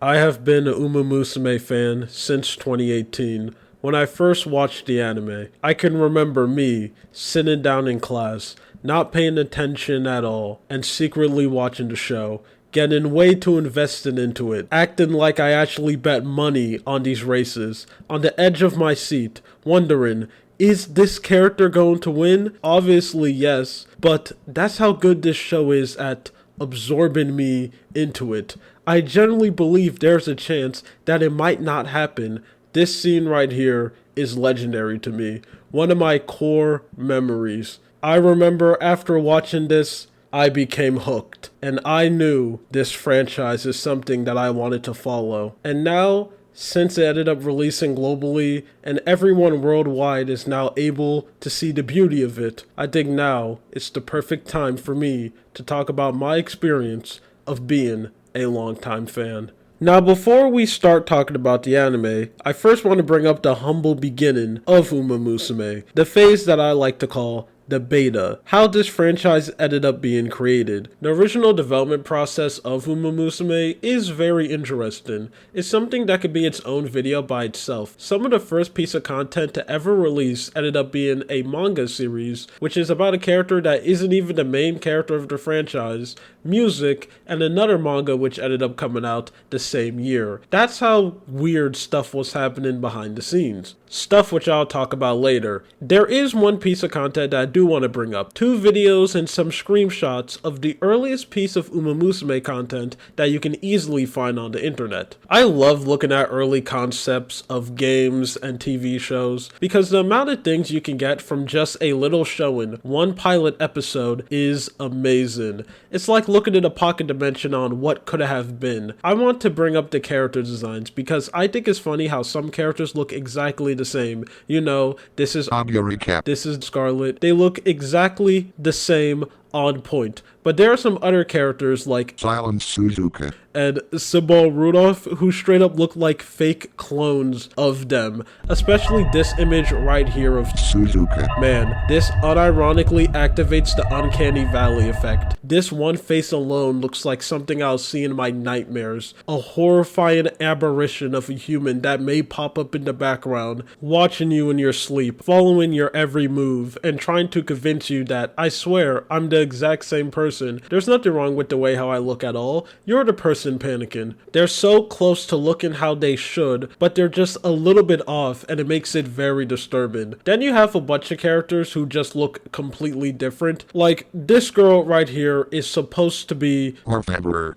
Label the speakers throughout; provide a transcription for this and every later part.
Speaker 1: I have been a Uma Musume fan since 2018. When I first watched the anime, I can remember me sitting down in class, not paying attention at all, and secretly watching the show, getting way too invested into it, acting like I actually bet money on these races, on the edge of my seat, wondering, is this character going to win? Obviously, yes, but that's how good this show is at absorbing me into it. I generally believe there's a chance that it might not happen. This scene right here is legendary to me. One of my core memories. I remember after watching this, I became hooked. And I knew this franchise is something that I wanted to follow. And now, since it ended up releasing globally and everyone worldwide is now able to see the beauty of it, I think now it's the perfect time for me to talk about my experience of being a longtime fan. Now, before we start talking about the anime, I first want to bring up the humble beginning of Uma Musume, the phase that I like to call the beta, how this franchise ended up being created. The original development process of Uma Musume is very interesting. It's something that could be its own video by itself. Some of the first piece of content to ever release ended up being a manga series, which is about a character that isn't even the main character of the franchise, music, and another manga which ended up coming out the same year. That's how weird stuff was happening behind the scenes. Stuff which I'll talk about later. There is one piece of content that I do want to bring up. 2 videos and some screenshots of the earliest piece of Uma Musume content that you can easily find on the internet. I love looking at early concepts of games and TV shows because the amount of things you can get from just a little showing, one pilot episode, is amazing. It's like looking at a pocket dimension on what could have been. I want to bring up the character designs because I think it's funny how some characters look exactly the same. You know, this is
Speaker 2: Audio recap.
Speaker 1: This is Scarlet. They look exactly the same, on point. But there are some other characters like
Speaker 2: Silence Suzuka
Speaker 1: and Sybil Rudolph who straight up look like fake clones of them. Especially this image right here of
Speaker 2: Suzuka.
Speaker 1: Man, this unironically activates the uncanny valley effect. This one face alone looks like something I'll see in my nightmares. A horrifying aberration of a human that may pop up in the background, watching you in your sleep, following your every move, and trying to convince you that, I swear, I'm the exact same person. There's nothing wrong with the way how I look at all. You're the person panicking. They're so close to looking how they should, but they're just a little bit off, and it makes it very disturbing. Then you have a bunch of characters who just look completely different. Like, this girl right here is supposed to be
Speaker 2: Orfebrer.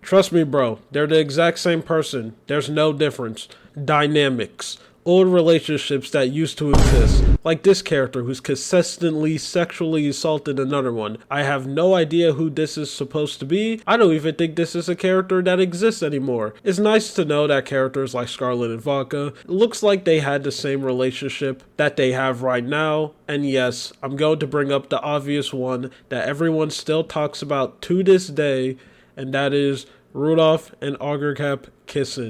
Speaker 1: Trust me, bro, they're the exact same person. There's no difference. Dynamics. Old relationships that used to exist, like this character who's consistently sexually assaulted another one. I have no idea who this is supposed to be. I don't even think this is a character that exists anymore. It's nice to know that characters like Scarlet and Vodka, it looks like they had the same relationship that they have right now. And yes, I'm going to bring up the obvious one that everyone still talks about to this day, and that is Rudolph and Augercap kissing.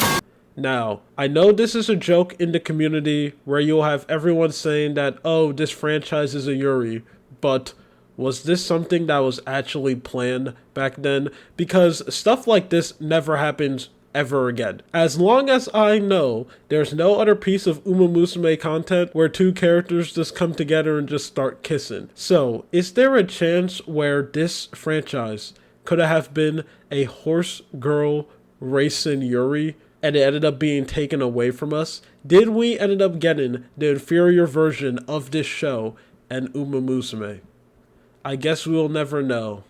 Speaker 1: Now, I know this is a joke in the community where you'll have everyone saying that, oh, this franchise is a Yuri, but was this something that was actually planned back then? Because stuff like this never happens ever again. As long as I know, there's no other piece of Uma Musume content where 2 characters just come together and just start kissing. So, is there a chance where this franchise could have been a horse girl racing Yuri, and it ended up being taken away from us? Did we end up getting the inferior version of this show and Uma Musume? I guess we will never know.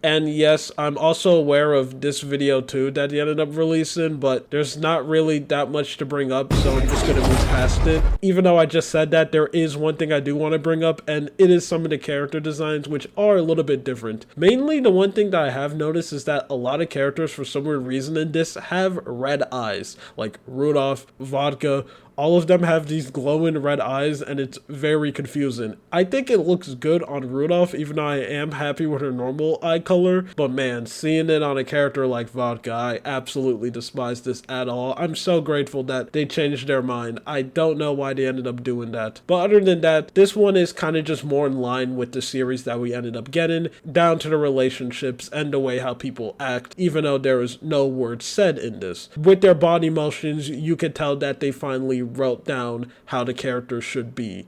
Speaker 1: And yes, I'm also aware of this video too that they ended up releasing, but there's not really that much to bring up, so I'm just going to move past it. Even though I just said that, there is one thing I do want to bring up, and it is some of the character designs, which are a little bit different. Mainly, the one thing that I have noticed is that a lot of characters, for some weird reason in this, have red eyes. Like Rudolph, Vodka, All of them have these glowing red eyes, and it's very confusing. I think it looks good on Rudolph, even though I am happy with her normal eye color, but man, seeing it on a character like Vodka, I absolutely despise this at all. I'm so grateful that they changed their mind. I don't know why they ended up doing that. But other than that, this one is kind of just more in line with the series that we ended up getting, down to the relationships and the way how people act, even though there is no words said in this. With their body motions, you could tell that they finally wrote down how the characters should be.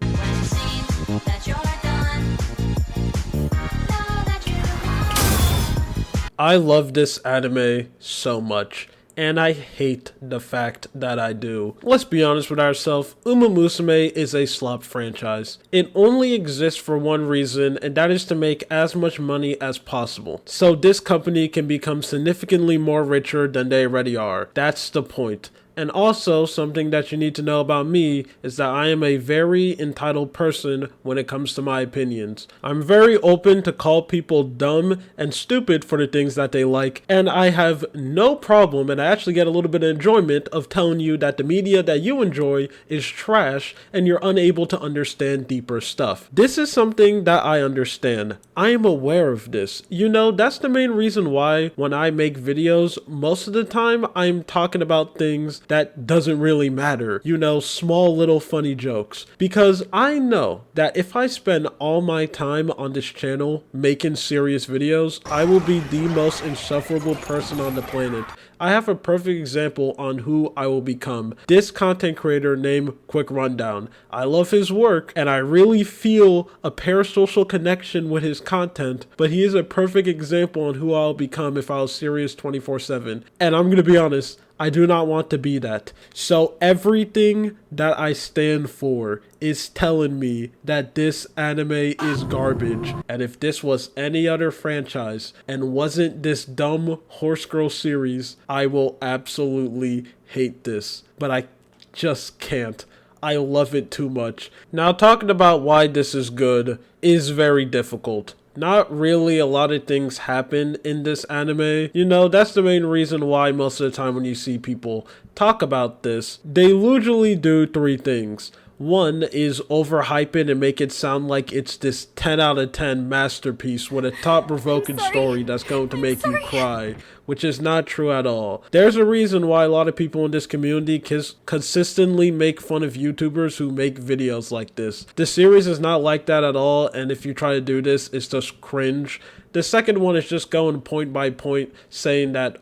Speaker 1: I love this anime so much, and I hate the fact that I do. Let's be honest with ourselves, Uma Musume is a slop franchise. It only exists for one reason, and that is to make as much money as possible, so this company can become significantly more richer than they already are. That's the point. And also, something that you need to know about me is that I am a very entitled person when it comes to my opinions. I'm very open to call people dumb and stupid for the things that they like, and I have no problem, and I actually get a little bit of enjoyment of telling you that the media that you enjoy is trash and you're unable to understand deeper stuff. This is something that I understand. I am aware of this. You know, that's the main reason why when I make videos, most of the time I'm talking about things that doesn't really matter, you know, small little funny jokes, because I know that if I spend all my time on this channel making serious videos, I will be the most insufferable person on the planet. I have a perfect example on who I will become. This content creator named Quick Rundown. I love his work and I really feel a parasocial connection with his content, but he is a perfect example on who I'll become if I was serious 24/7. And I'm gonna be honest, I do not want to be that. So everything that I stand for is telling me that this anime is garbage. And if this was any other franchise and wasn't this dumb horse girl series, I will absolutely hate this. But I just can't. I love it too much. Now, talking about why this is good is very difficult. Not really a lot of things happen in this anime. You know, that's the main reason why most of the time when you see people talk about this, they usually do three things. One is overhype it and make it sound like it's this 10 out of 10 masterpiece with a thought-provoking story that's going to make you cry, which is not true at all. There's a reason why a lot of people in this community consistently make fun of YouTubers who make videos like this. The series is not like that at all, and if you try to do this, it's just cringe. The second one is just going point by point saying that,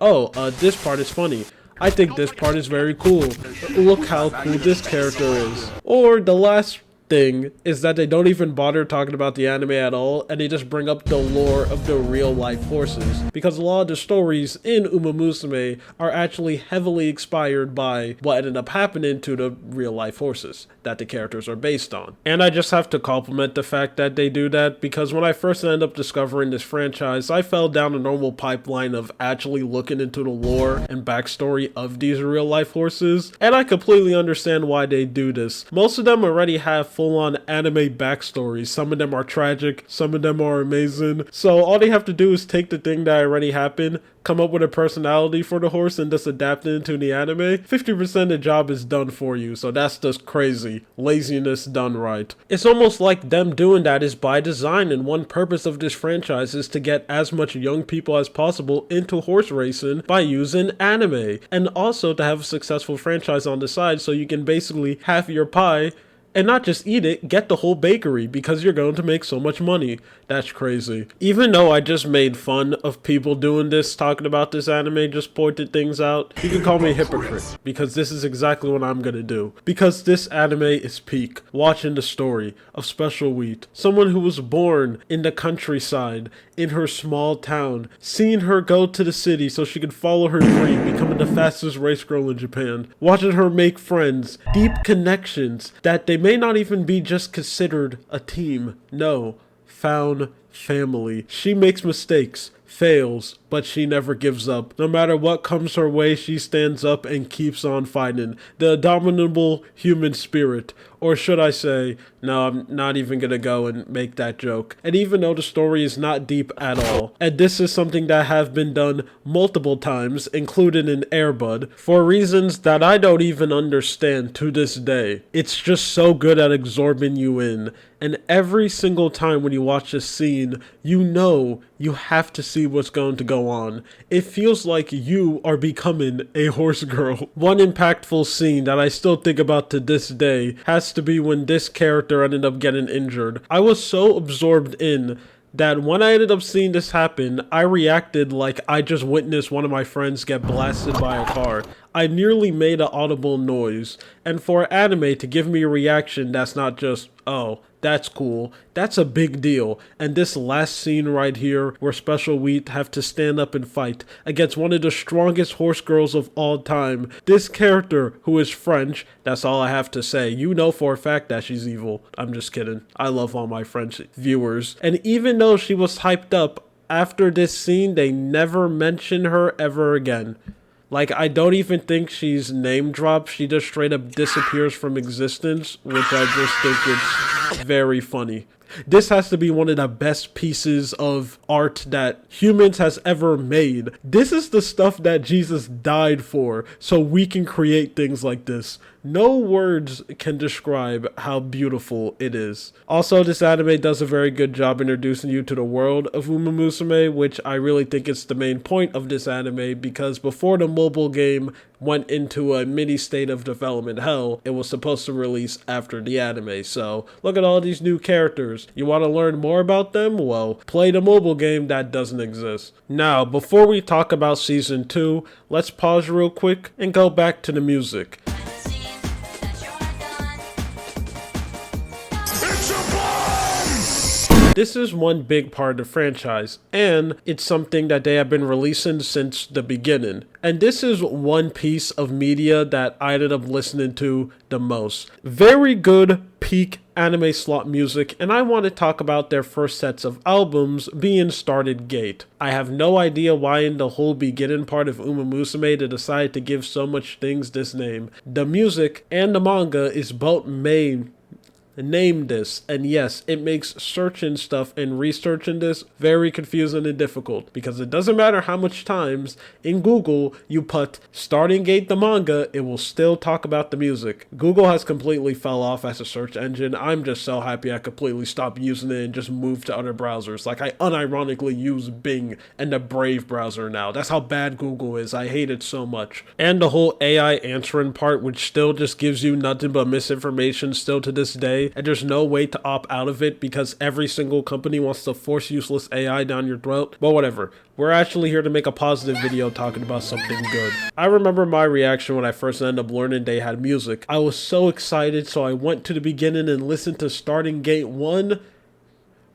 Speaker 1: this part is funny. I think this part is very cool. Look how cool this character is. Or the last thing is that they don't even bother talking about the anime at all, and they just bring up the lore of the real life horses, because a lot of the stories in Umamusume are actually heavily inspired by what ended up happening to the real life horses that the characters are based on. And I just have to compliment the fact that they do that, because when I first ended up discovering this franchise, I fell down a normal pipeline of actually looking into the lore and backstory of these real life horses, and I completely understand why they do this. Most of them already have full-on anime backstories. Some of them are tragic, some of them are amazing. So all they have to do is take the thing that already happened, come up with a personality for the horse, and just adapt it into the anime. 50% of the job is done for you, so that's just crazy. Laziness done right. It's almost like them doing that is by design, and one purpose of this franchise is to get as much young people as possible into horse racing by using anime, and also to have a successful franchise on the side so you can basically have your pie and not just eat it, get the whole bakery, because you're going to make so much money. That's crazy. Even though I just made fun of people doing this, talking about this anime, just pointed things out, you can call me a hypocrite, because this is exactly what I'm gonna do. Because this anime is peak. Watching the story of Special Wheat, someone who was born in the countryside, in her small town, seeing her go to the city so she could follow her dream, becoming the fastest race girl in Japan. Watching her make friends, deep connections that they may not even be just considered a team. No, found family. She makes mistakes, fails, but she never gives up. No matter what comes her way, she stands up and keeps on fighting. The abominable human spirit. Or should I say, no, I'm not even gonna go and make that joke. And even though the story is not deep at all, and this is something that have been done multiple times, including in Air Bud, for reasons that I don't even understand to this day. It's just so good at absorbing you in. And every single time when you watch this scene, you know you have to see what's going to go on. It feels like you are becoming a horse girl. One impactful scene that I still think about to this day has to be when this character ended up getting injured. I was so absorbed in that when I ended up seeing this happen, I reacted like I just witnessed one of my friends get blasted by a car. I nearly made an audible noise. And for anime to give me a reaction that's not just, oh, that's cool, that's a big deal. And this last scene right here, where Special Wheat have to stand up and fight against one of the strongest horse girls of all time. This character, who is French, that's all I have to say. You know for a fact that she's evil. I'm just kidding. I love all my French viewers. And even though she was hyped up, after this scene, they never mention her ever again. Like, I don't even think she's name dropped. She just straight up disappears from existence, which I just think it's very funny. This has to be one of the best pieces of art that humans has ever made. This is the stuff that Jesus died for, so we can create things like this. No words can describe how beautiful it is. Also, this anime does a very good job introducing you to the world of Uma Musume, which I really think is the main point of this anime, because before the mobile game went into a mini state of development hell, it was supposed to release after the anime. So look at all these new characters. You want to learn more about them? Well, play the mobile game that doesn't exist. Now, before we talk about season 2, let's pause real quick and go back to the music. This is one big part of the franchise, and it's something that they have been releasing since the beginning. And this is one piece of media that I ended up listening to the most. Very good peak anime slot music, and I want to talk about their first sets of albums being Started Gate. I have no idea why in the whole beginning part of Uma Musume they decided to give so much things this name. The music and the manga is both named this, and yes, it makes searching stuff and researching this very confusing and difficult, because it doesn't matter how much times in Google you put Starting Gate the manga, it will still talk about the music. Google has completely fell off as a search engine. I'm just so happy I completely stopped using it and just moved to other browsers. Like, I unironically use Bing and the Brave browser now. That's how bad Google is. I hate it so much. And the whole AI answering part, which still just gives you nothing but misinformation still to this day. And there's no way to opt out of it because every single company wants to force useless AI down your throat. But whatever. We're actually here to make a positive video talking about something good. I remember my reaction when I first ended up learning they had music. I was so excited, so I went to the beginning and listened to Starting Gate 1.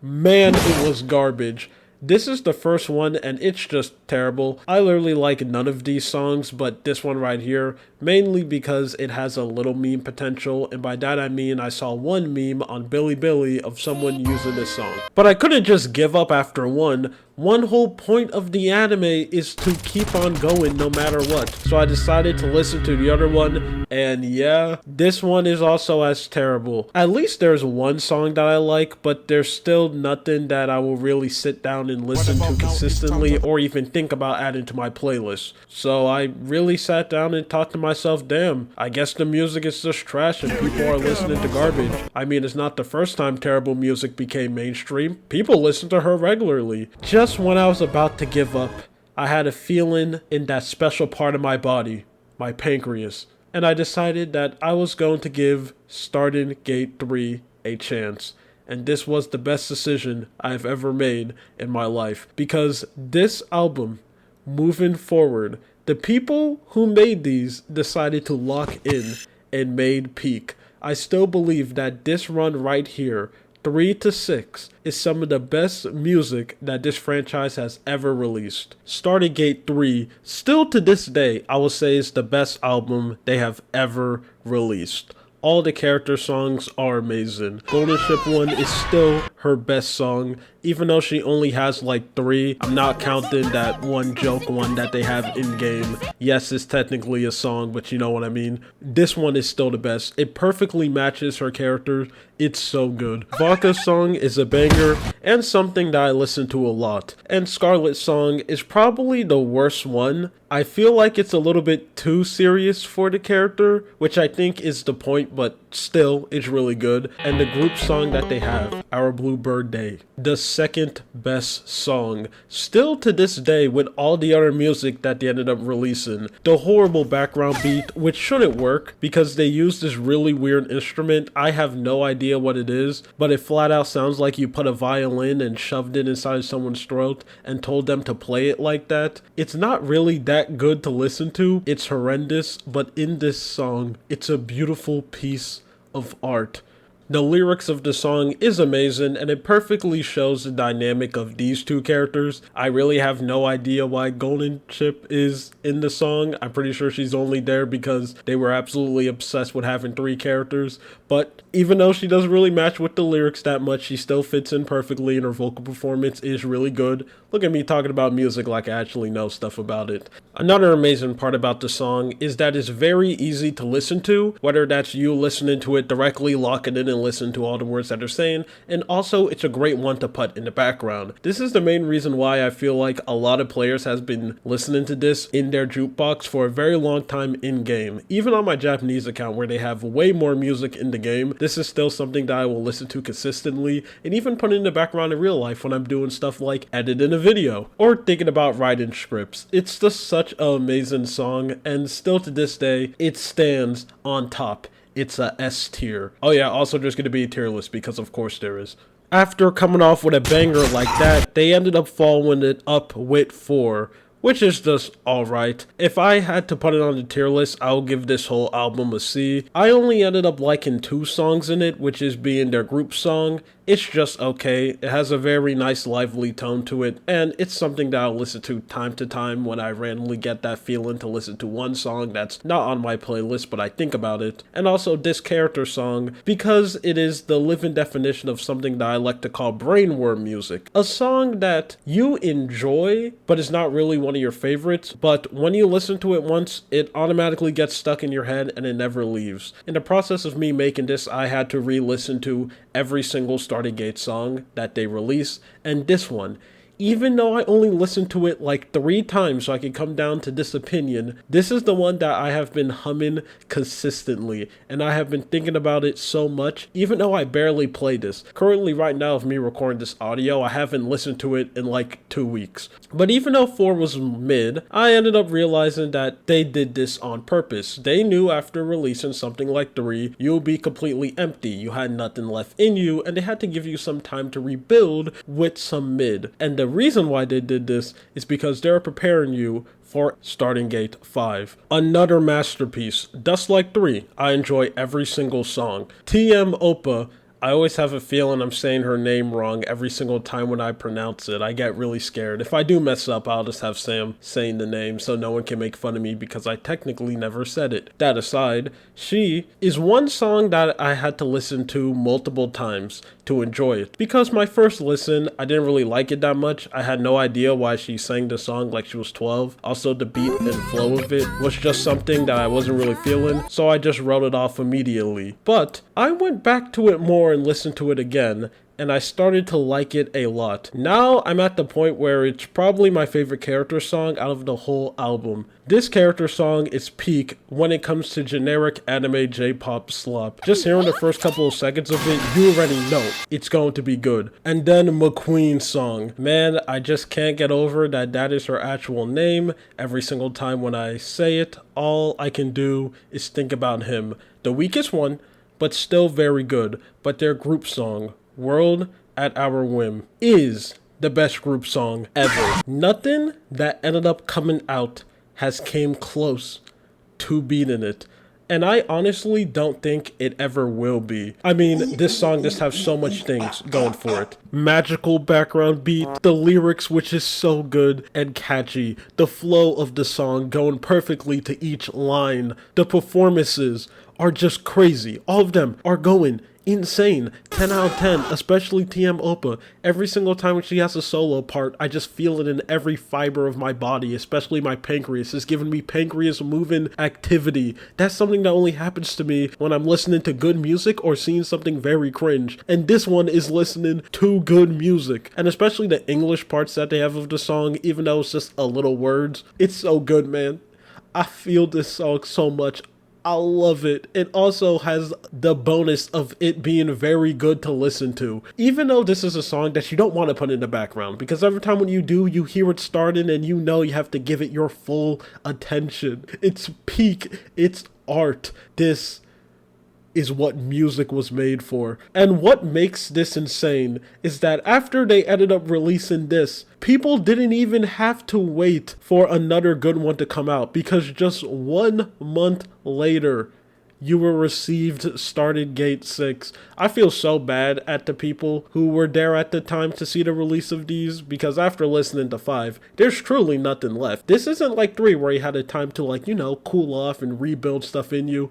Speaker 1: Man, it was garbage. This is the first one, and it's just terrible. I literally like none of these songs, but this one right here, mainly because it has a little meme potential, and by that I mean I saw one meme on Bilibili of someone using this song. But I couldn't just give up after one. One whole point of the anime is to keep on going no matter what. So I decided to listen to the other one, and yeah, this one is also as terrible. At least there's one song that I like, but there's still nothing that I will really sit down and listen to consistently or even think about adding to my playlist. So I really sat down and thought to myself, damn, I guess the music is just trash and people are listening to garbage. I mean, it's not the first time terrible music became mainstream. People listen to her regularly. Just when I was about to give up, I had a feeling in that special part of my body, my pancreas, and I decided that I was going to give Starting Gate 3 a chance. And this was the best decision I've ever made in my life, because this album, moving forward, the people who made these decided to lock in and made peak. I still believe that this run right here, 3 to 6, is some of the best music that this franchise has ever released. Starting Gate 3, still to this day, I will say is the best album they have ever released. All the character songs are amazing. Golden Ship 1 is still her best song. even though she only has like 3. I'm not counting that one joke one that they have in game. Yes, it's technically a song, but you know what I mean. This one is still the best. It perfectly matches her character. It's so good. Vodka's song is a banger and something that I listen to a lot. And Scarlet's song is probably the worst one. I feel like it's a little bit too serious for the character, which I think is the point, but still, it's really good. And the group song that they have, Our Bluebird Day, the second best song. Still to this day, with all the other music that they ended up releasing, the horrible background beat, which shouldn't work because they use this really weird instrument. I have no idea what it is, but it flat out sounds like you put a violin and shoved it inside someone's throat and told them to play it like that. It's not really that good to listen to. It's horrendous, but in this song, it's a beautiful piece of art. The lyrics of the song is amazing, and it perfectly shows the dynamic of these two characters. I really have no idea why Golden Chip is in the song. I'm pretty sure she's only there because they were absolutely obsessed with having 3 characters. But even though she doesn't really match with the lyrics that much, she still fits in perfectly, and her vocal performance is really good. Look at me talking about music like I actually know stuff about it. Another amazing part about the song is that it's very easy to listen to, whether that's you listening to it directly, locking in and listen to all the words that they're saying, and also it's a great one to put in the background. This is the main reason why I feel like a lot of players has been listening to this in their jukebox for a very long time in game. Even on my Japanese account where they have way more music in the game, this is still something that I will listen to consistently and even put in the background in real life when I'm doing stuff like editing a video or thinking about writing scripts. It's just such an amazing song, and still to this day, it stands on top. It's a S tier. Oh yeah, also there's going to be a tier list because of course there is. After coming off with a banger like that, they ended up following it up with 4, which is just alright. If I had to put it on the tier list, I'll give this whole album a C. I only ended up liking 2 songs in it, which is being their group song. It's just okay. It has a very nice lively tone to it, and it's something that I'll listen to time when I randomly get that feeling to listen to one song that's not on my playlist but I think about it. And also this character song, because it is the living definition of something that I like to call brainworm music. A song that you enjoy but is not really one of your favorites, but when you listen to it once, it automatically gets stuck in your head and it never leaves. In the process of me making this, I had to re-listen to every single Starting Gate song that they release, and this one, even though I only listened to it like 3 times so I could come down to this opinion, this is the one that I have been humming consistently, and I have been thinking about it so much, even though I barely play this. Currently, right now, of me recording this audio, I haven't listened to it in like 2 weeks. But even though 4 was mid, I ended up realizing that they did this on purpose. They knew after releasing something like 3, you'll be completely empty. You had nothing left in you, and they had to give you some time to rebuild with some mid. And the reason why they did this is because they're preparing you for Starting Gate 5. Another masterpiece. Just like 3, I enjoy every single song. TM Oppa, I always have a feeling I'm saying her name wrong every single time when I pronounce it. I get really scared. If I do mess up, I'll just have Sam saying the name so no one can make fun of me because I technically never said it. That aside, she is one song that I had to listen to multiple times to enjoy it. Because my first listen, I didn't really like it that much. I had no idea why she sang the song like she was 12. Also, the beat and flow of it was just something that I wasn't really feeling, so I just wrote it off immediately. But I went back to it more and listened to it again, and I started to like it a lot. Now I'm at the point where it's probably my favorite character song out of the whole album. This character song is peak when it comes to generic anime J-pop slop. Just hearing the first couple of seconds of it, you already know it's going to be good. And then McQueen's song. Man, I just can't get over that is her actual name. Every single time when I say it, all I can do is think about him. The weakest one, but still very good. But their group song, World at Our Whim, is the best group song ever. Nothing that ended up coming out has came close to beating it. And I honestly don't think it ever will be. I mean, this song just has so much things going for it. Magical background beat, the lyrics which is so good and catchy, the flow of the song going perfectly to each line, the performances are just crazy. All of them are going insane. 10 out of 10, especially TM Oppa. Every single time when she has a solo part, I just feel it in every fiber of my body, especially my pancreas. It's giving me pancreas moving activity. That's something that only happens to me when I'm listening to good music or seeing something very cringe. And this one is listening to good music. And especially the English parts that they have of the song, even though it's just a little words. It's so good, man. I feel this song so much. I love it. It also has the bonus of it being very good to listen to. Even though this is a song that you don't want to put in the background, because every time when you do, you hear it starting and you know you have to give it your full attention. It's peak. It's art. This is what music was made for. And what makes this insane is that after they ended up releasing this, people didn't even have to wait for another good one to come out, because just 1 month later, you were received Started Gate 6. I feel so bad at the people who were there at the time to see the release of these, because after listening to 5, there's truly nothing left. This isn't like 3 where you had a time to cool off and rebuild stuff in you.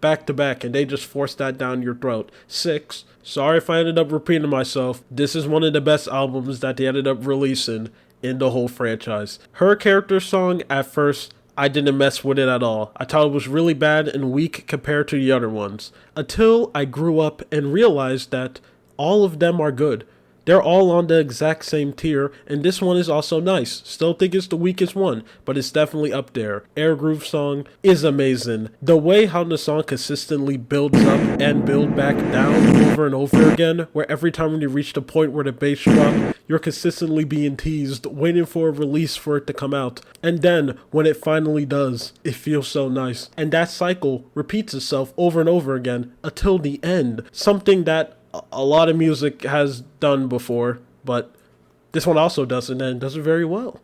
Speaker 1: Back to back, and they just forced that down your throat. 6, sorry if I ended up repeating myself, this is one of the best albums that they ended up releasing in the whole franchise. Her character song, at first, I didn't mess with it at all. I thought it was really bad and weak compared to the other ones, until I grew up and realized that all of them are good. They're all on the exact same tier, and this one is also nice. Still think it's the weakest one, but it's definitely up there. Air Groove song is amazing. The way how the song consistently builds up and build back down over and over again, where every time when you reach the point where the bass drop, you're consistently being teased, waiting for a release for it to come out. And then, when it finally does, it feels so nice. And that cycle repeats itself over and over again until the end. Something that a lot of music has done before, but this one also does it, and does it very well.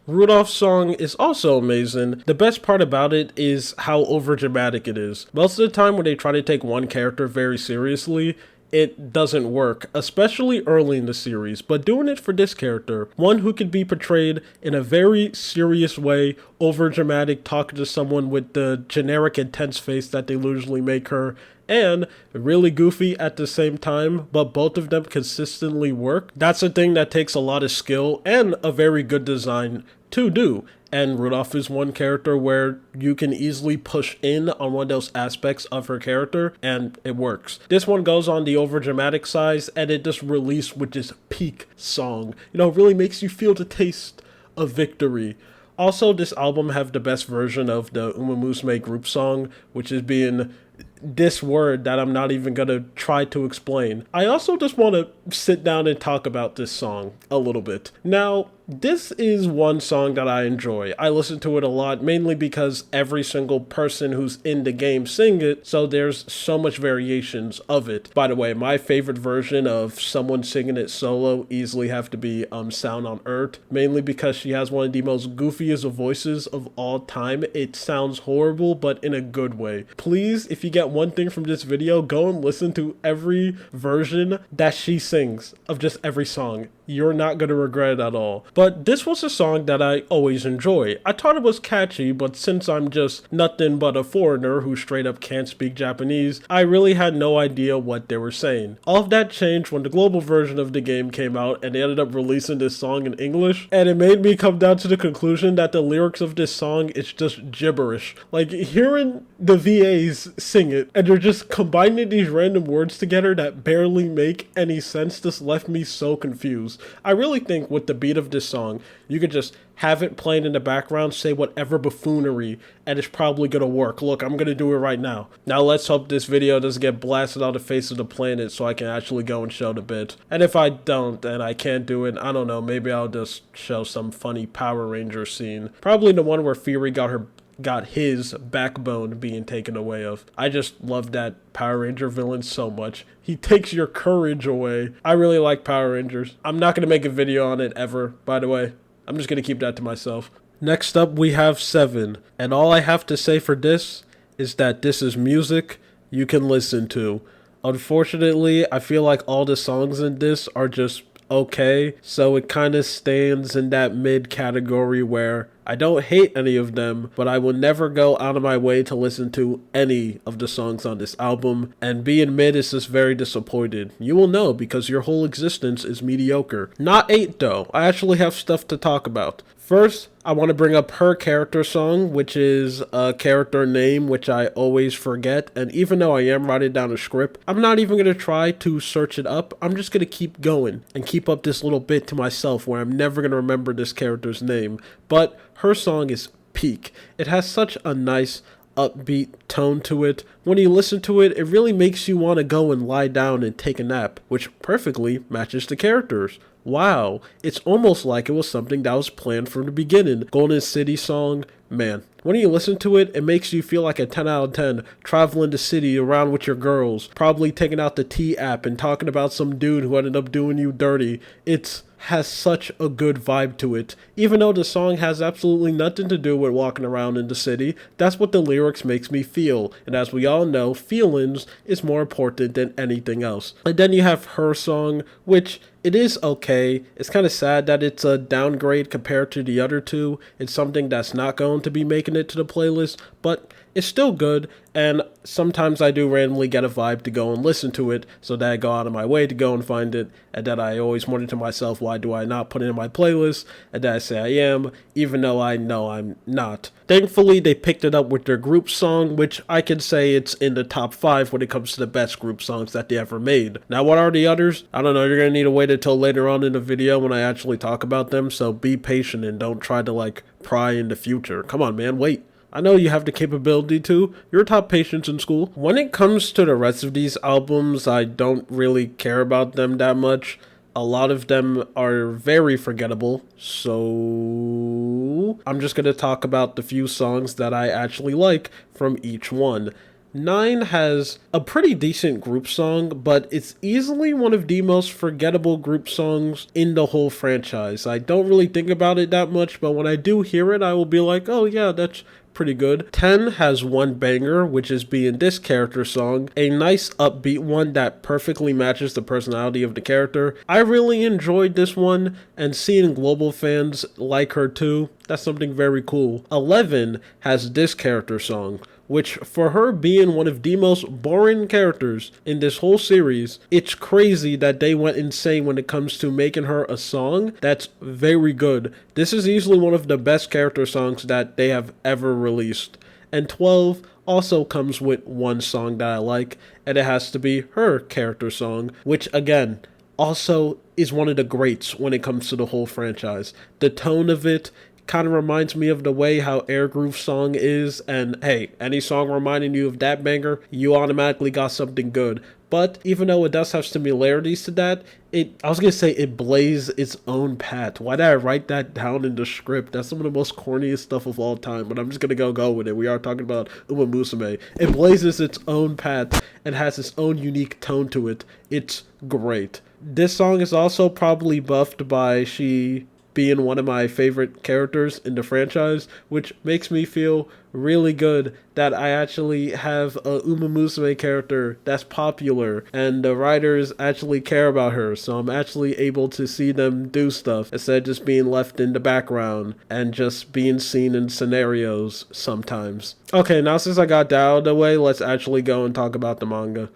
Speaker 1: Rudolph's song is also amazing. The best part about it is how overdramatic it is. Most of the time when they try to take one character very seriously, it doesn't work, especially early in the series, but doing it for this character, one who could be portrayed in a very serious way, overdramatic, talking to someone with the generic intense face that they usually make her, and really goofy at the same time, but both of them consistently work. That's a thing that takes a lot of skill and a very good design to do. And Rudolph is one character where you can easily push in on one of those aspects of her character, and it works. This one goes on the overdramatic side, and it just released with this peak song. Really makes you feel the taste of victory. Also, this album have the best version of the Umamusume group song, which is being this word that I'm not even going to try to explain. I also just want to sit down and talk about this song a little bit. Now, this is one song that I enjoy. I listen to it a lot, mainly because every single person who's in the game sing it, so there's so much variations of it. By the way, my favorite version of someone singing it solo easily have to be Sound on Earth, mainly because she has one of the most goofiest voices of all time. It sounds horrible, but in a good way. Please, if you get one thing from this video, go and listen to every version that she sings of just every song. You're not going to regret it at all. But this was a song that I always enjoy. I thought it was catchy, but since I'm just nothing but a foreigner who straight up can't speak Japanese, I really had no idea what they were saying. All of that changed when the global version of the game came out and they ended up releasing this song in English, and it made me come down to the conclusion that the lyrics of this song is just gibberish. Like, hearing the VAs sing it, and they're just combining these random words together that barely make any sense, just left me so confused. I really think with the beat of this song, you could just have it playing in the background, say whatever buffoonery, and it's probably gonna work. Look, I'm gonna do it right now. Now let's hope this video doesn't get blasted out of the face of the planet so I can actually go and show the bit. And if I don't and I can't do it, I don't know, maybe I'll just show some funny Power Ranger scene. Probably the one where Fury got his backbone being taken away of. I just love that Power Ranger villain so much. He takes your courage away. I really like Power Rangers. I'm not going to make a video on it ever, by the way. I'm just going to keep that to myself. Next up, we have 7. And all I have to say for this is that this is music you can listen to. Unfortunately, I feel like all the songs in this are just okay, so it kind of stands in that mid category where I don't hate any of them, but I will never go out of my way to listen to any of the songs on this album, and being mid is just very disappointed. You will know because your whole existence is mediocre. Not 8 though, I actually have stuff to talk about. First, I want to bring up her character song, which is a character name which I always forget, and even though I am writing down a script, I'm not even going to try to search it up. I'm just going to keep going and keep up this little bit to myself where I'm never going to remember this character's name. But her song is peak. It has such a nice upbeat tone to it. When you listen to it, it really makes you want to go and lie down and take a nap, which perfectly matches the characters. Wow, it's almost like it was something that was planned from the beginning. Golden City song, man. When you listen to it, it makes you feel like a 10 out of 10, traveling the city around with your girls, probably taking out the T app and talking about some dude who ended up doing you dirty. It has such a good vibe to it. Even though the song has absolutely nothing to do with walking around in the city, that's what the lyrics makes me feel. And as we all know, feelings is more important than anything else. And then you have her song, which it is okay. It's kind of sad that it's a downgrade compared to the other two. It's something that's not going to be making it to the playlist, but it's still good, and sometimes I do randomly get a vibe to go and listen to it, so that I go out of my way to go and find it, and that I always wonder to myself, why do I not put it in my playlist, and that I say I am, even though I know I'm not. Thankfully, they picked it up with their group song, which I can say it's in the top 5 when it comes to the best group songs that they ever made. Now, what are the others? I don't know, you're gonna need to wait until later on in the video when I actually talk about them, so be patient and don't try to, pry in the future. Come on, man, wait. I know you have the capability to. You're top patients in school. When it comes to the rest of these albums, I don't really care about them that much. A lot of them are very forgettable, so I'm just going to talk about the few songs that I actually like from each one. 9 has a pretty decent group song, but it's easily one of the most forgettable group songs in the whole franchise. I don't really think about it that much, but when I do hear it, I will be like, oh yeah, that's pretty good. 10 has one banger, which is being this character song, a nice upbeat one that perfectly matches the personality of the character. I really enjoyed this one, and seeing global fans like her too, that's something very cool. 11 has this character song, which for her being one of the most boring characters in this whole series, it's crazy that they went insane when it comes to making her a song that's very good. This is easily one of the best character songs that they have ever released. And 12 also comes with one song that I like, and it has to be her character song, which again, also is one of the greats when it comes to the whole franchise. The tone of it kind of reminds me of the way how Air Groove song is, and hey, any song reminding you of that banger, you automatically got something good. But even though it does have similarities to that, it blazed its own path. Why did I write that down in the script? That's some of the most corniest stuff of all time, but I'm just gonna go with it. We are talking about Umamusume. It blazes its own path and has its own unique tone to it. It's great. This song is also probably buffed by she being one of my favorite characters in the franchise, which makes me feel really good that I actually have a Uma Musume character that's popular and the writers actually care about her, so I'm actually able to see them do stuff instead of just being left in the background and just being seen in scenarios sometimes. Okay, now since I got that out of the way, let's actually go and talk about the manga.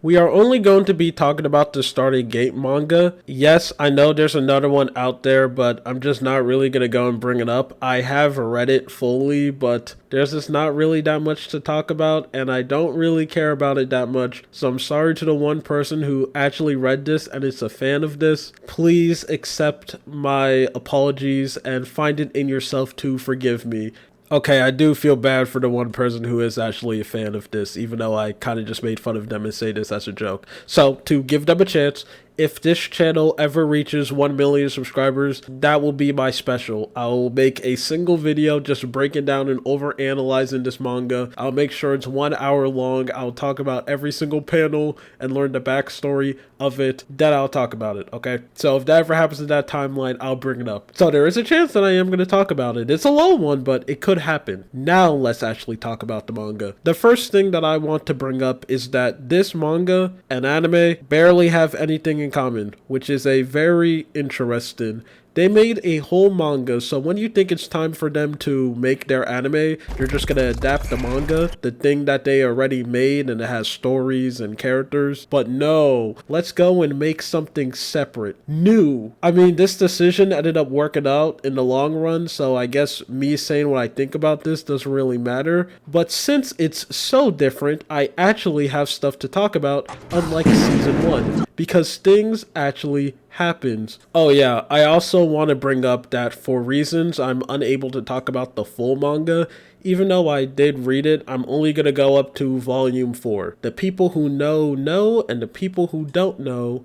Speaker 1: We are only going to be talking about the Starting Gate manga. Yes, I know there's another one out there, but I'm just not really going to go and bring it up. I have read it fully, but there's just not really that much to talk about, and I don't really care about it that much. So I'm sorry to the one person who actually read this and is a fan of this. Please accept my apologies and find it in yourself to forgive me. Okay, I do feel bad for the one person who is actually a fan of this, even though I kind of just made fun of them and say this as a joke. So, to give them a chance, if this channel ever reaches 1 million subscribers, that will be my special. I'll make a single video just breaking down and over analyzing this manga. I'll make sure it's 1 hour long. I'll talk about every single panel and learn the backstory of it. Then I'll talk about it, okay? So if that ever happens in that timeline, I'll bring it up. So there is a chance that I am going to talk about it. It's a low one, but it could happen. Now let's actually talk about the manga. The first thing that I want to bring up is that this manga and anime barely have anything in common, which is a very interesting. They made a whole manga, so when you think it's time for them to make their anime, you're just gonna adapt the manga, the thing that they already made and it has stories and characters. But no, let's go and make something separate, new. I mean, this decision ended up working out in the long run, so I guess me saying what I think about this doesn't really matter. But since it's so different, I actually have stuff to talk about, unlike season 1, because things actually happens. Oh yeah, I also want to bring up that for reasons I'm unable to talk about the full manga. Even though I did read it, I'm only going to go up to volume 4. The people who know, and the people who don't know,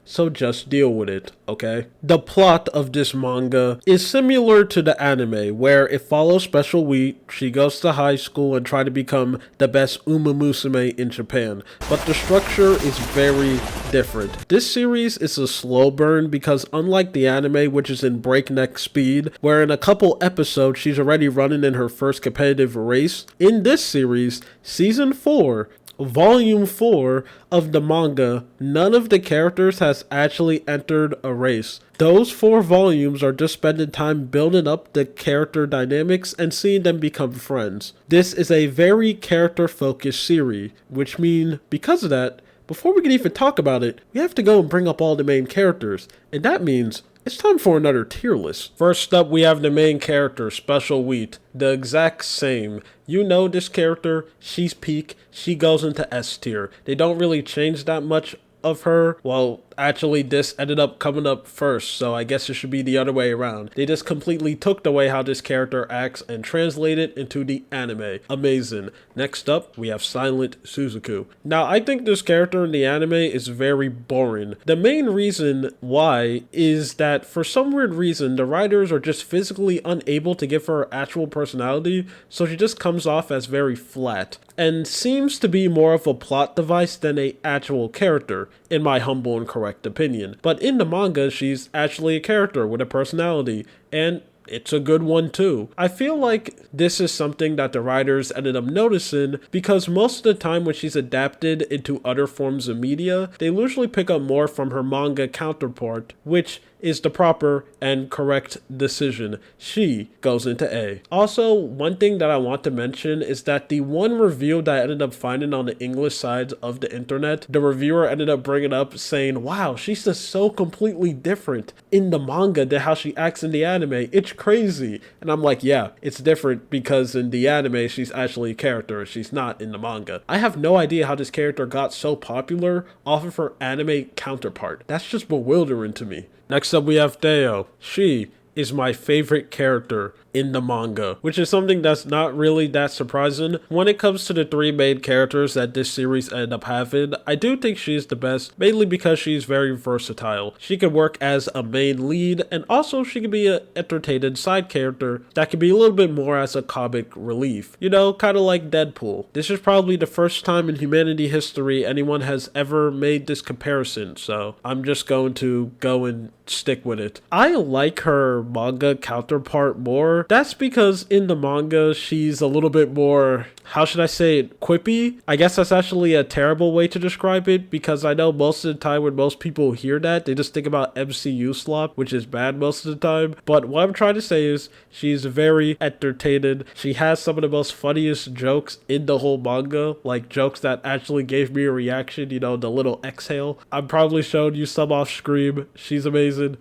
Speaker 1: so just deal with it, okay? The plot of this manga is similar to the anime, where it follows Special Wheat. She goes to high school and try to become the best Umamusume in Japan, but the structure is very different. This series is a slow burn because unlike the anime, which is in breakneck speed, where in a couple episodes she's already running in her first competitive race, in this series, season 4, Volume 4 of the manga, none of the characters has actually entered a race. Those 4 volumes are just spending time building up the character dynamics and seeing them become friends. This is a very character-focused series, which means, because of that, before we can even talk about it, we have to go and bring up all the main characters, and that means it's time for another tier list. First up, we have the main character, Special Wheat. The exact same. You know this character, she's peak, she goes into S tier. They don't really change that much of her. Well, actually this ended up coming up first, so I guess it should be the other way around. They just completely took the way how this character acts and translated it into the anime. Amazing. Next up, we have Silent Suzuku. Now, I think this character in the anime is very boring. The main reason why is that for some weird reason, the writers are just physically unable to give her actual personality, so she just comes off as very flat and seems to be more of a plot device than a actual character, in my humble and correct opinion. But in the manga, she's actually a character with a personality, and it's a good one too. I feel like this is something that the writers ended up noticing because most of the time when she's adapted into other forms of media, they usually pick up more from her manga counterpart, which is the proper and correct decision. She goes into A. Also, one thing that I want to mention is that the one review that I ended up finding on the English sides of the internet, the reviewer ended up bringing up saying, wow, she's just so completely different in the manga than how she acts in the anime. It's crazy. And I'm like, yeah, it's different because in the anime, she's actually a character. She's not in the manga. I have no idea how this character got so popular off of her anime counterpart. That's just bewildering to me. Next up, we have Theo. She is my favorite character in the manga, which is something that's not really that surprising. When it comes to the 3 main characters that this series ended up having, I do think she's the best, mainly because she's very versatile. She can work as a main lead, and also she can be an entertaining side character that can be a little bit more as a comic relief. You know, kind of like Deadpool. This is probably the first time in humanity history anyone has ever made this comparison, so I'm just going to go and stick with it. I like her manga counterpart more. That's because in the manga, she's a little bit more, how should I say it, quippy? I guess that's actually a terrible way to describe it because I know most of the time when most people hear that, they just think about MCU slop, which is bad most of the time. But what I'm trying to say is she's very entertaining. She has some of the most funniest jokes in the whole manga, like jokes that actually gave me a reaction, you know, the little exhale. I'm probably showing you some off screen. She's amazing.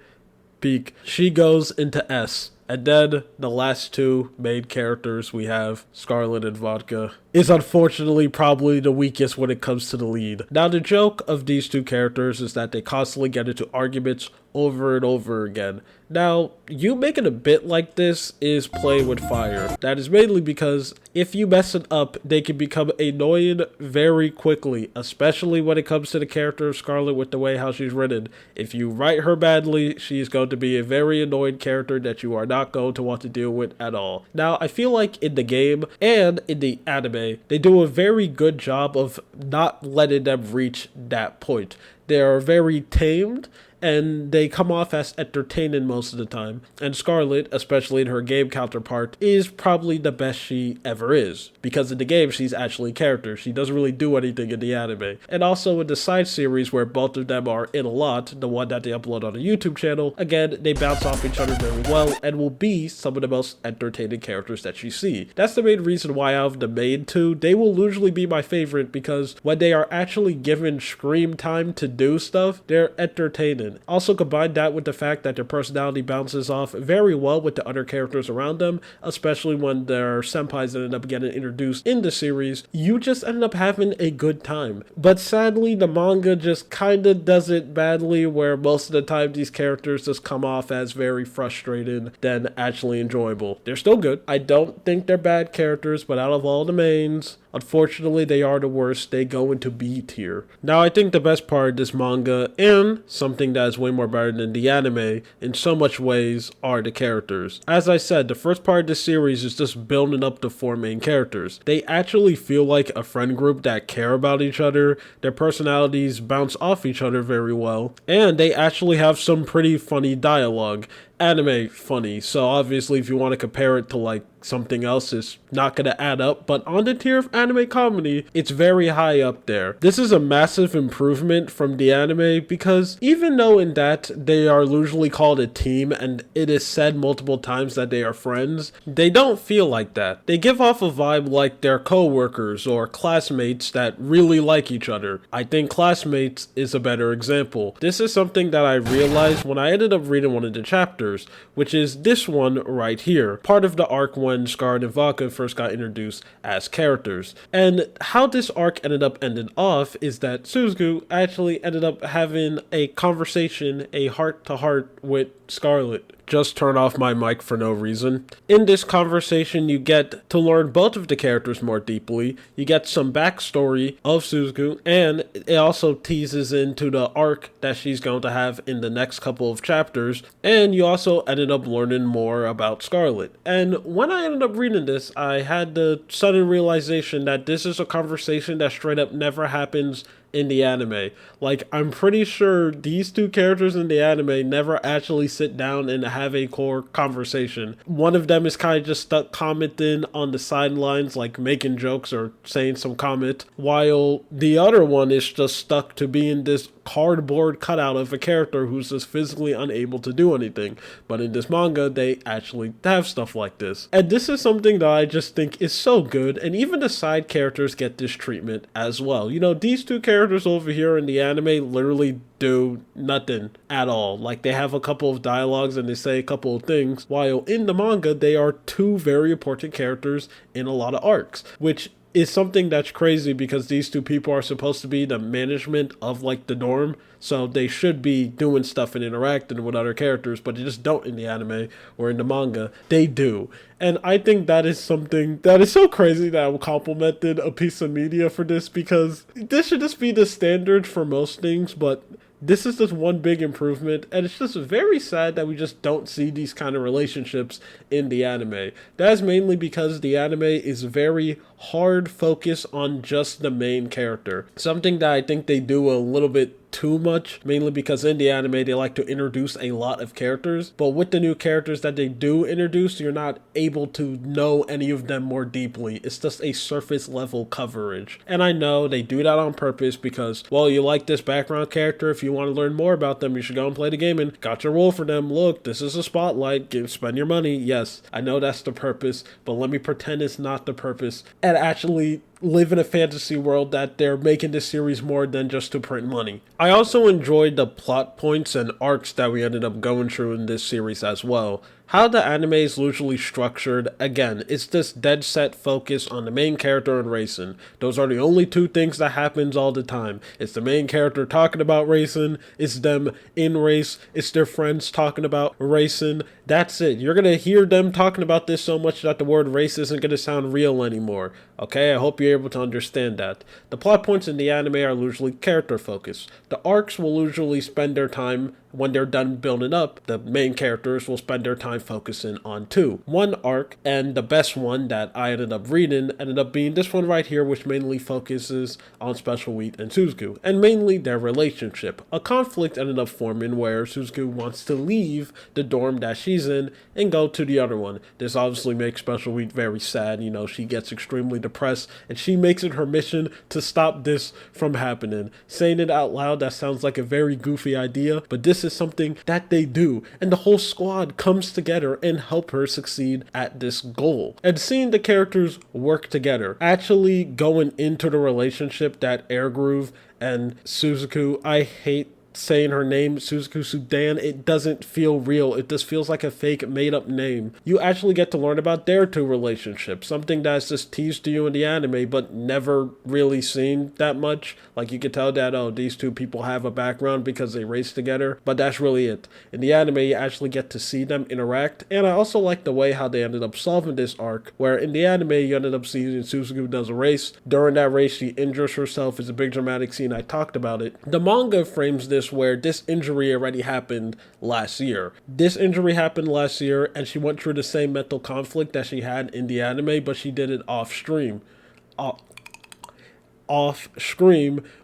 Speaker 1: Peak. She goes into S. And then the last 2 main characters we have, Scarlet and Vodka. is unfortunately probably the weakest when it comes to the lead. Now, the joke of these two characters is that they constantly get into arguments over and over again. Now, you making a bit like this is playing with fire. That is mainly because if you mess it up, they can become annoying very quickly, especially when it comes to the character of Scarlet with the way how she's written. If you write her badly, she's going to be a very annoying character that you are not going to want to deal with at all. Now, I feel like in the game and in the anime, they do a very good job of not letting them reach that point. They are very tamed, and they come off as entertaining most of the time. And Scarlet, especially in her game counterpart, is probably the best she ever is. Because in the game, she's actually a character. She doesn't really do anything in the anime. And also in the side series where both of them are in a lot, the one that they upload on the YouTube channel, again, they bounce off each other very well and will be some of the most entertaining characters that you see. That's the main reason why out of the main two, they will usually be my favorite, because when they are actually given screen time to do stuff, they're entertaining. Also combine that with the fact that their personality bounces off very well with the other characters around them, especially when their senpais ended up getting introduced in the series, you just end up having a good time. But sadly, the manga just kinda does it badly, where most of the time these characters just come off as very frustrated than actually enjoyable. They're still good. I don't think they're bad characters, but out of all the mains, unfortunately, they are the worst. They go into B tier. Now, I think the best part of this manga, and something that is way more better than the anime in so much ways, are the characters. As I said, the first part of this series is just building up the four main characters. They actually feel like a friend group that care about each other. Their personalities bounce off each other very well, and they actually have some pretty funny dialogue. Anime funny, so obviously if you want to compare it to like something else, it's not going to add up, but on the tier of anime comedy, it's very high up there. This is a massive improvement from the anime, because even though in that they are usually called a team and it is said multiple times that they are friends, they don't feel like that. They give off a vibe like they're co-workers or classmates that really like each other. I think Classmates is a better example. This is something that I realized when I ended up reading one of the chapters, which is this one right here, part of the arc when Scarlet and Vodka first got introduced as characters. And how this arc ended up ending off is that Suzuku actually ended up having a conversation, a heart-to-heart with Scarlet. Just turn off my mic for no reason. In this conversation, you get to learn both of the characters more deeply. You get some backstory of Suzuku, and it also teases into the arc that she's going to have in the next couple of chapters. And you also ended up learning more about Scarlet. And when I ended up reading this, I had the sudden realization that this is a conversation that straight up never happens in the anime. Like, I'm pretty sure these two characters in the anime never actually sit down and have a core conversation. One of them is kind of just stuck commenting on the sidelines, like making jokes or saying some comment, while the other one is just stuck to being this cardboard cutout of a character who's just physically unable to do anything. But in this manga, they actually have stuff like this. And this is something that I just think is so good, and even the side characters get this treatment as well. You know, these two characters over here in the anime literally do nothing at all. Like, they have a couple of dialogues and they say a couple of things, while in the manga, they are two very important characters in a lot of arcs, which is something that's crazy because these two people are supposed to be the management of like the dorm, so they should be doing stuff and interacting with other characters, but they just don't in the anime or in the manga. They do. And I think that is something that is so crazy that I complimented a piece of media for this, because this should just be the standard for most things, but this is just one big improvement, and it's just very sad that we just don't see these kind of relationships in the anime. That is mainly because the anime is very hard focus on just the main character. Something that I think they do a little bit too much, mainly because in the anime they like to introduce a lot of characters, but with the new characters that they do introduce, you're not able to know any of them more deeply. It's just a surface level coverage. And I know they do that on purpose because, well, you like this background character, if you want to learn more about them, you should go and play the game and got your role for them. Look, this is a spotlight, spend your money. Yes, I know that's the purpose, but let me pretend it's not the purpose and actually live in a fantasy world that they're making this series more than just to print money. I also enjoyed the plot points and arcs that we ended up going through in this series as well. How the anime is usually structured, again, it's this dead set focus on the main character and racing. Those are the only two things that happens all the time. It's the main character talking about racing, it's them in race, it's their friends talking about racing. That's it. You're gonna hear them talking about this so much that the word race isn't gonna sound real anymore. Okay, I hope you're able to understand that. The plot points in the anime are usually character focused. The arcs will usually spend their time, when they're done building up, the main characters will spend their time focusing on two. One arc, and the best one that I ended up reading, ended up being this one right here, which mainly focuses on Special Wheat and Suzuku, and mainly their relationship. A conflict ended up forming where Suzuku wants to leave the dorm that she's in and go to the other one. This obviously makes Special Wheat very sad. You know, she gets extremely depressed, and she makes it her mission to stop this from happening. Saying it out loud, that sounds like a very goofy idea, but this is something that they do, and the whole squad comes together and help her succeed at this goal. And seeing the characters work together, actually going into the relationship that Air Groove and Suzuku, I hate saying her name, Suzuku Sudan, it doesn't feel real. It just feels like a fake made up name. You actually get to learn about their two relationships, something that's just teased to you in the anime but never really seen that much. Like, you could tell that, oh, these two people have a background because they race together, but that's really it. In the anime, you actually get to see them interact, and I also like the way how they ended up solving this arc, where in the anime you ended up seeing Suzuku does a race. During that race, she injures herself. It's a big dramatic scene. I talked about it. The manga frames this where this injury already happened last year. This injury happened last year, and she went through the same mental conflict that she had in the anime, but she did it off stream,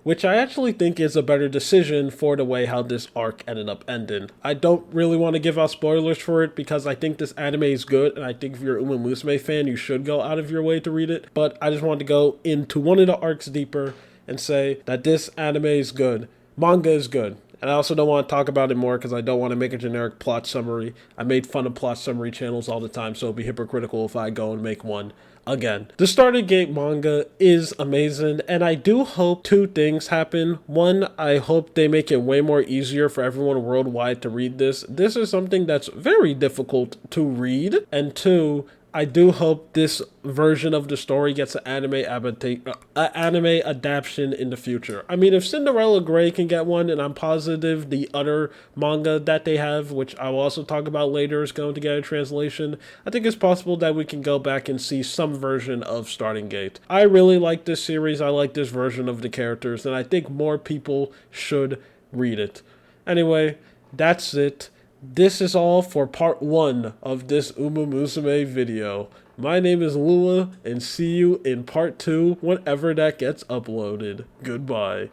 Speaker 1: which I actually think is a better decision for the way how this arc ended up ending. I don't really want to give out spoilers for it because I think this anime is good, and I think if you're an Uma Musume fan, you should go out of your way to read it. But I just wanted to go into one of the arcs deeper and say that this anime is good. Manga is good. And I also don't want to talk about it more because I don't want to make a generic plot summary. I made fun of plot summary channels all the time, so it'd be hypocritical if I go and make one again. The Starting Gate manga is amazing, and I do hope two things happen. One, I hope they make it way more easier for everyone worldwide to read this. This is something that's very difficult to read. And two, I do hope this version of the story gets an anime adaptation in the future. I mean, if Cinderella Grey can get one, and I'm positive the other manga that they have, which I will also talk about later, is going to get a translation, I think it's possible that we can go back and see some version of Starting Gate. I really like this series. I like this version of the characters, and I think more people should read it. Anyway, that's it. This is all for part 1 of this Umamusume video. My name is Lua, and see you in part 2 whenever that gets uploaded. Goodbye.